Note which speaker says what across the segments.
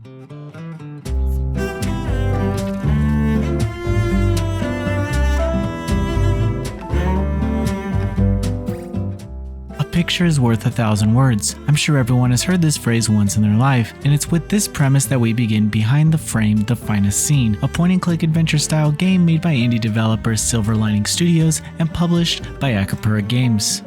Speaker 1: A picture is worth 1,000 words. I'm sure everyone has heard this phrase once in their life, and it's with this premise that we begin Behind the Frame, The Finest Scene, a point-and-click adventure-style game made by indie developer Silver Lining Studios and published by Acapura Games.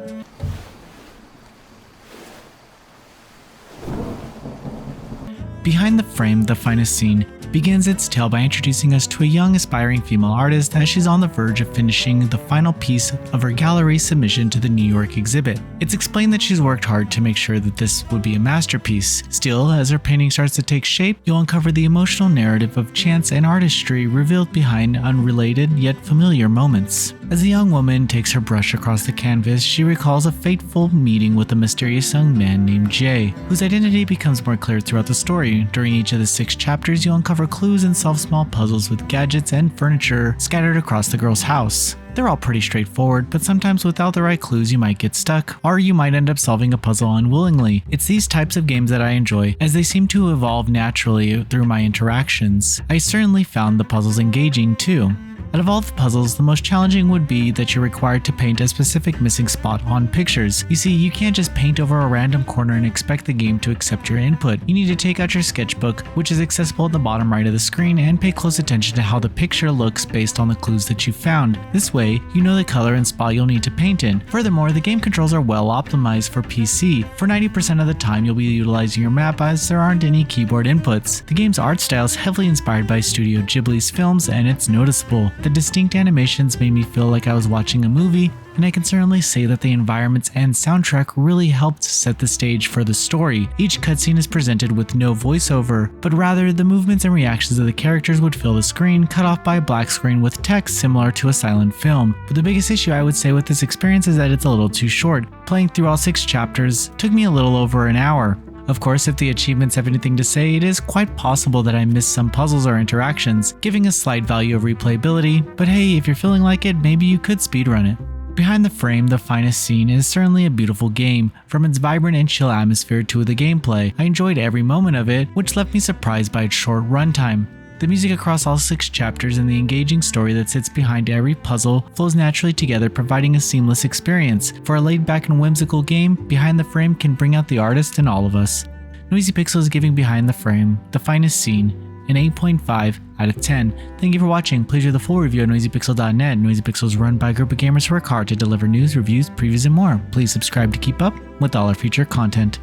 Speaker 1: Behind the Frame, The Finest Scene begins its tale by introducing us to a young aspiring female artist as she's on the verge of finishing the final piece of her gallery submission to the New York exhibit. It's explained that she's worked hard to make sure that this would be a masterpiece. Still, as her painting starts to take shape, you'll uncover the emotional narrative of chance and artistry revealed behind unrelated yet familiar moments. As the young woman takes her brush across the canvas, she recalls a fateful meeting with a mysterious young man named Jay, whose identity becomes more clear throughout the story. During each of the 6 chapters, you'll uncover clues and solve small puzzles with gadgets and furniture scattered across the girl's house. They're all pretty straightforward, but sometimes without the right clues you might get stuck, or you might end up solving a puzzle unwillingly. It's these types of games that I enjoy, as they seem to evolve naturally through my interactions. I certainly found the puzzles engaging too. Out of all the puzzles, the most challenging would be that you're required to paint a specific missing spot on pictures. You see, you can't just paint over a random corner and expect the game to accept your input. You need to take out your sketchbook, which is accessible at the bottom right of the screen, and pay close attention to how the picture looks based on the clues that you found. This way, you know the color and spot you'll need to paint in. Furthermore, the game controls are well optimized for PC. For 90% of the time, you'll be utilizing your map as there aren't any keyboard inputs. The game's art style is heavily inspired by Studio Ghibli's films, and it's noticeable. The distinct animations made me feel like I was watching a movie, and I can certainly say that the environments and soundtrack really helped set the stage for the story. Each cutscene is presented with no voiceover, but rather the movements and reactions of the characters would fill the screen, cut off by a black screen with text similar to a silent film. But the biggest issue I would say with this experience is that it's a little too short. Playing through all 6 chapters took me a little over an hour. Of course, if the achievements have anything to say, it is quite possible that I missed some puzzles or interactions, giving a slight value of replayability, but hey, if you're feeling like it, maybe you could speedrun it. Behind the Frame, The Finest Scene is certainly a beautiful game. From its vibrant and chill atmosphere to the gameplay, I enjoyed every moment of it, which left me surprised by its short runtime. The music across all 6 chapters and the engaging story that sits behind every puzzle flows naturally together, providing a seamless experience. For a laid-back and whimsical game, Behind the Frame can bring out the artist in all of us. Noisy Pixel is giving Behind the Frame, The Finest Scene, an 8.5 out of 10. Thank you for watching. Please read the full review at noisypixel.net. Noisy Pixel is run by a group of gamers who work hard to deliver news, reviews, previews, and more. Please subscribe to keep up with all our future content.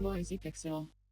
Speaker 2: Noisy Pixel.